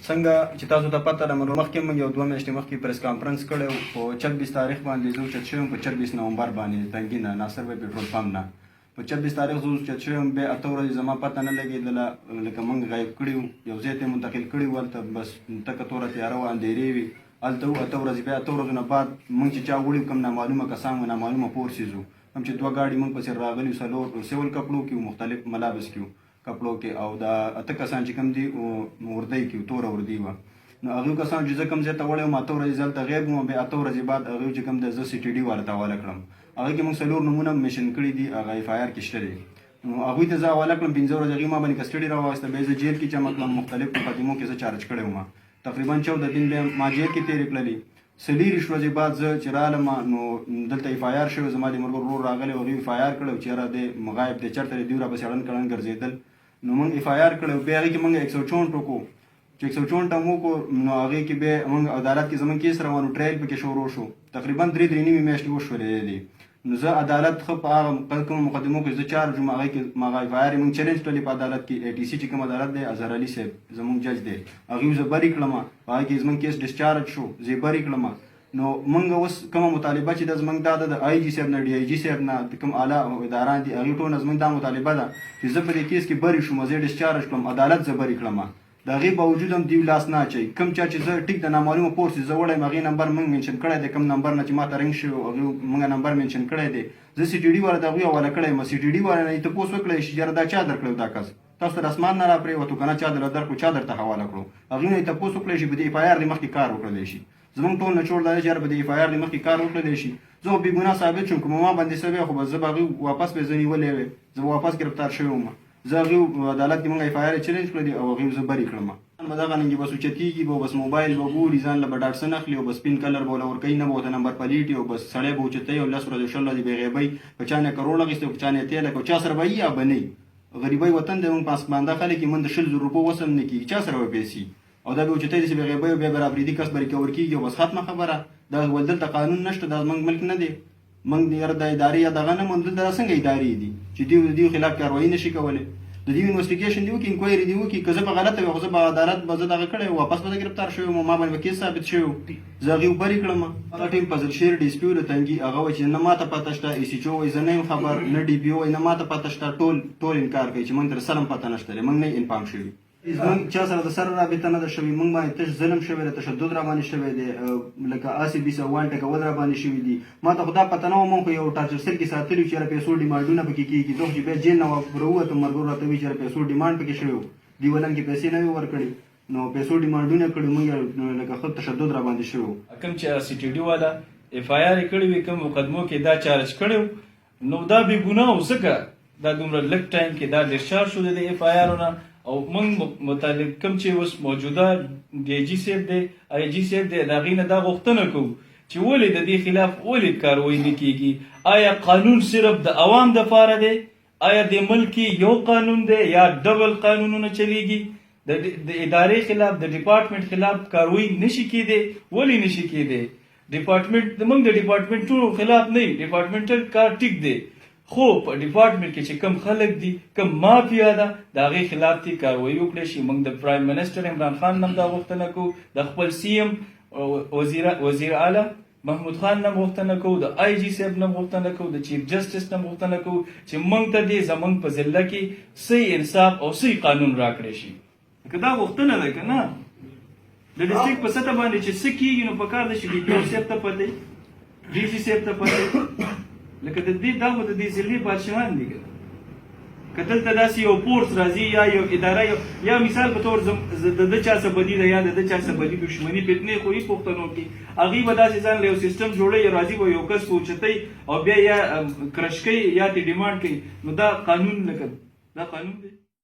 څنګه چې تاسو ته پته ده مخکې موږ یو 2 میاشتې مخکې پریس کانفرنس کړی و په 26 تاریخ باندې زه اوچت شوی یم په 24 نومبر باندې تنګي نه ناصر بھائی پېټرول پمپ نه په 26 تاریخ زه اوچت شوی یم بیا اته ورځې زما پته نه لګېدله لکه موږ غایب کړي وو یو ځای ته یې منتقل کړي وو هلته بس تکه توره تیاره وه اندېرې وي هلته وو اته ورځې بیا اته ورځو نه بعد موږ چې چا وړي کوم نامعلومه کسان وو نامعلومه فورسز وو هم چې 2 ګاډي موږ پسې راغلي وو څلور سیول کپړو کې وو مختلف ملابس کې وو کپړو کې او دا اته کسان چې کوم دي وردی کې وو توره وردي وه نو هغوی کسان چې زه کوم ځای ته وړی وم اته ورځې زه هلته غیب وم بیا اته ورځې بعد هغوی چې کوم دی زه سی ټي ډي والا ته حواله کړم هغوی کې موږ 4 نومونه میشن کړي دي هغه اف آی آر کې شته دی نو هغوی ته زه حواله کړم 15 ورځې هغوی ما باندې کسټډي راواخیسته بیا زه جیل کې جمع کړم مختلف مقدمو کې زه چارج کړی وم تقریبا 14 دن بیا ما جیل کې تېرې کړلې 40 ورځې بعد زه چې رالم نو دلته اف آی آر شوی زما د ملګرو ورور راغلی هغوی اف آی آر کړی چې یاره دی غایب دی چېرته دی دوی راپسې اړن کړن ګرځېدل نو موږ اف آی آر کړی بیا هغې کې موږ 164 وکړو چې 164 ټم وکړو نو هغې کې بیا موږ عدالت کې زموږ کیس روان و ټرایل پکې شروع شو تقریبا 3 میاشتې وشولې دي نو زه عدالت ښه په هغه کومو مقدمو کې زه چارج وم هغې کې ما اف آی آر یې موږ چیلنج کړلې په عدالت کې اے ټي سی چې کوم عدالت دی اظهر علي صاحب زموږ جج دی هغوی زه بری کړم په هغې کې زموږ کیس ډسچارج شو زه یې بری کړم نو موږ اوس کومه مطالبه چې ده زموږ دا ده د آی جي صاحب نه ډي آی جي صاحب نه د کوم اعلی اداران دي هغوی ټول نه زموږ دا مطالبه ده چې زه په دې کیس کې بری شوم زه یې ډسچارج کړم عدالت زه بری کړم د هغې باوجود هم دوی لاس نه اچوي کوم چا چې زه ټیک د نامعلومه فورس زه وړی یم هغې نمبر موږ منشن کړی دی کوم نمبر نه چې ما ته رنګ شوی هغوی موږ نمبر منشن کړی دی زه سی ټي ډي والا د هغوی حواله کړی یم سی ټي ډي والا نه یې تپوس وکړی چې یاره دا چا درکړی دا کس تاسو ته اسمان نه راپرېوتو که نه چا درله درکړو چا درته حواله کړو هغوی نه یې تپوس وکړی چې په دې اف آی آر دې مخکې کار وکړلی شي زموږ ټول نچوړ دا دی چې یاره په دې اف آی آر دې مخکې کار وکړلی شي زه خو بېګناه ثابت شوم که ما باندې څه وی خو به زه به هغوی واپس به زه نیولی وی زه به واپس ګرفتار شوی وم زه هغوی عدالت کې موږ اف آی آر یې چیلنج کړی دی او هغوی زه بری کړم به دغه ننګې بس اوچت کېږي به بس موبایل به ګوري ځان له به ډاټسن اخلي او بس سپین کلر به ورله ورکوي نه به ورته نمبر پلیټي او بس سړی به اوچتوي او 10 ورځې 20 ورځې به غیبوي په چا نه کروړ اخیستی په چا نه تیل که چا سره به وي یا به نه وي غریبۍ وطن دی موږ پاسمانده خلک یې موږ د 100,000 روپو وسم نه کېږي چا سره به پیسې او دا به اوچتوي داسې به غیبوي او بیا به رابرېدي کس به ریکور کېږي او بس ختمه خبره دا ول دلته قانون نشته دا زموږ ملک نه دی موږ یاره د ادارې یا دغه نه موږ دلته څنګه ادارې دي چې دوی د دوی خلاف کاروایي نشي کولی د دې انویسټیګیشن دی وکړي انکوایري دی وکړي که زه په غلطه وي خو زه به عدالت به زه دغه کړی واپس به زه ګرفتار شوی وم ما باندې به کیس ثابت شوی زه هغې وبرې کړم هغه ټیم فضل شیر ډي سي پي د تنګي هغه وایي چې نه ما ته پته شته ای سی چو وایي زه نه یم خبر نه ډي پي او وایي نه ما ته پته شته ټول انکار کوي چې موږ تر سره هم پته نشته دی موږ نه انفارم شوي زموږ چا سره د سره رابطه نه ده شوې موږ باندې تش ظلم شوی دی تشدد را باندې شوی دی لکه آسې بیسه وان ټکول را باندې شوي دي ما ته خو دا پته نه وه موږ خو یو ټارچر سیل کې ساتلي وو چې یاره پیسو ډیمانډونه پکې کېږي زه خو چې بیا جیل نه راووتم ملګرو راته وایي چې یاره پیسو ډیمانډ پکې شوی و دې ولن کې پیسې نه وې ورکړي نو پیسو ډیمانډونه کړي موږ لکه ښه تشدد را باندې شوی و کوم چې سی ټي ډي والا اف آی آر یې کړی وي کوم مقدمو کې دا چارج کړی نو دا بې ګناه و ځکه دا دومره لږ ټایم کې دا ډسچارج شو د اف آی آر نه او موږ متعلق کوم چې اوس موجوده ډي آی جي صاحب دی آی جي صاحب دی د هغې نه دا غوښتنه کوو چې ولې د دې خلاف ولې کاروایي نه کېږي آیا قانون صرف د عوام دپاره دی آیا د ملک یو قانون دی یا ډبل قانونونه چلیږي د ادارې خلاف د ډپارټمنټ خلاف کاروایي نشي کېدی ولې نشي کېدی ډپارټمنټ موږ د ډپارټمنټونو خلاف نه یو ډپارټمنټل کار ټیک دی خو په ډپارټمنټ کې چې کم خلک دي کم مافیا ده د هغې خلاف دې کاروایي وکړی شي موږ د پرایم منسټر عمران خان نه هم دا غوښتنه کوو د خپل سی ایم وزیر اعلی محمود خان نه هم غوښتنه کوو د آی جي صاحب نه هم غوښتنه کوو د چیف جسټس نه هم غوښتنه کوو چې موږ ته دې زموږ په ضلع کې صحیح انصاف او صحیح قانون راکړی شي که دا غوښتنه ده که نه د ډسټرکټ په سطح باندې چې څه کېږي نو پکار ده چې ډي پي او صاحب ته پته ډي سي صاحب ته پته لکه د دې دا خو د دې ضلعې بادشاهان دي که دلته داسې یو فورس راځي یا یو اداره یا مثال په طور د ده چا څه بدي ده یا د ده چا څه بدي دښمني فتنې خو یې پښتنو کې هغوی به داسې ځان له یو سیسټم جوړوي راځي به یو کس په اوچتوي او بیا یا کرش کوي یا ترې ډیمانډ کوي نو دا قانون لکه دا قانون دی